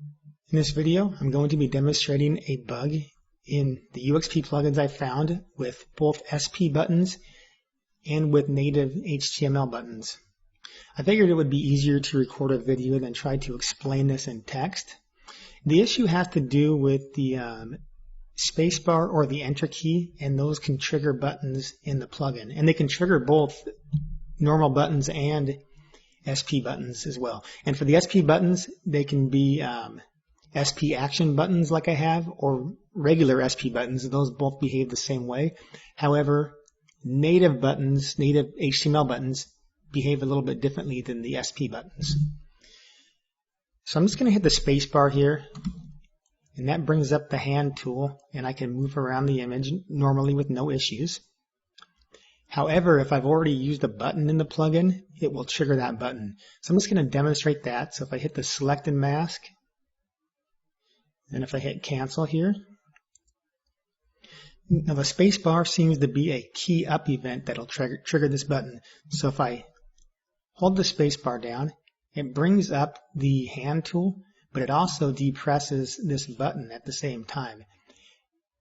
In this video, I'm going to be demonstrating a bug in the UXP plugins I found with both SP buttons and with native HTML buttons. I figured it would be easier to record a video than try to explain this in text. The issue has to do with the spacebar or the enter key, and those can trigger buttons in the plugin. And they can trigger both normal buttons and SP buttons as well. And for the SP buttons, they can be SP action buttons like I have, or regular SP buttons. Those both behave the same way. However, native buttons, native HTML buttons, behave a little bit differently than the SP buttons. So I'm just going to hit the space bar here, and that brings up the hand tool, and I can move around the image normally with no issues. However, if I've already used a button in the plugin, it will trigger that button. So I'm just going to demonstrate that. So if I hit the select and mask, and if I hit cancel here, now the space bar seems to be a key up event that'll trigger this button. So if I hold the space bar down, it brings up the hand tool, but it also depresses this button at the same time.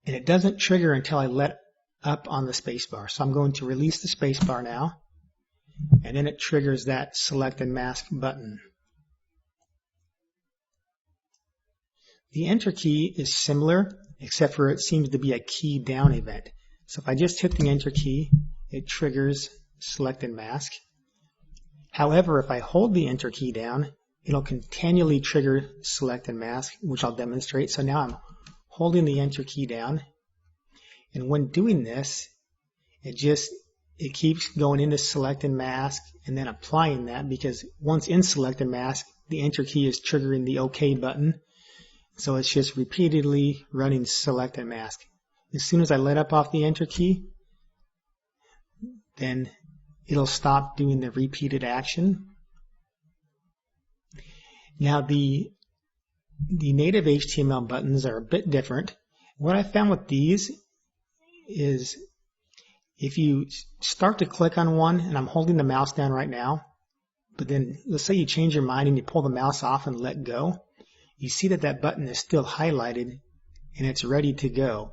And it doesn't trigger until I let up on the space bar. So I'm going to release the space bar now, and then it triggers that select and mask button. The enter key is similar, except for it seems to be a key down event. So if I just hit the enter key, it triggers select and mask. However, if I hold the enter key down, it'll continually trigger select and mask, which I'll demonstrate. So now I'm holding the enter key down, and when doing this, it keeps going into select and mask and then applying that, because once in select and mask, the enter key is triggering the OK button. So it's just repeatedly running select and mask. As soon as I let up off the enter key, then it'll stop doing the repeated action. Now the native HTML buttons are a bit different. What I found with these is if you start to click on one, and I'm holding the mouse down right now, but then let's say you change your mind and you pull the mouse off and let go, you see that that button is still highlighted and it's ready to go.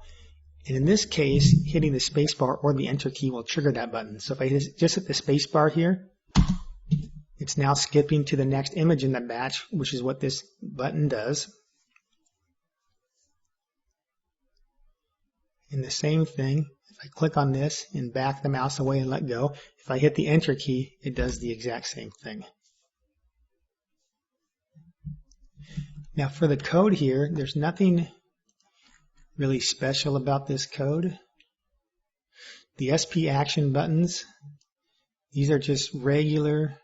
And in this case, hitting the spacebar or the enter key will trigger that button. So if I just hit the spacebar here, it's now skipping to the next image in the batch, which is what this button does. And the same thing, if I click on this and back the mouse away and let go, if I hit the enter key, it does the exact same thing. Now for the code here, there's nothing really special about this code. The SP action buttons, these are just regular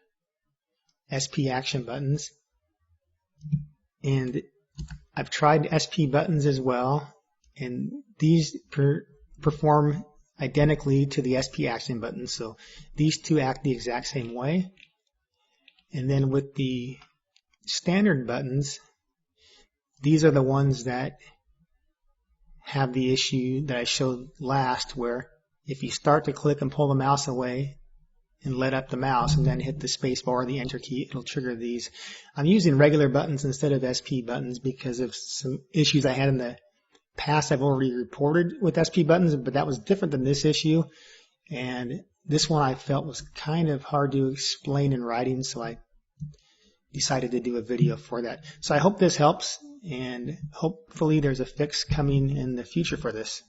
SP action buttons. And I've tried SP buttons as well, and these perform identically to the SP action buttons. So these two act the exact same way. And then with the standard buttons, these are the ones that have the issue that I showed last, where if you start to click and pull the mouse away and let up the mouse and then hit the space bar or the enter key, it'll trigger these. I'm using regular buttons instead of SP buttons because of some issues I had in the past I've already reported with SP buttons, but that was different than this issue. And this one I felt was kind of hard to explain in writing, so I decided to do a video for that. So I hope this helps, and hopefully there's a fix coming in the future for this.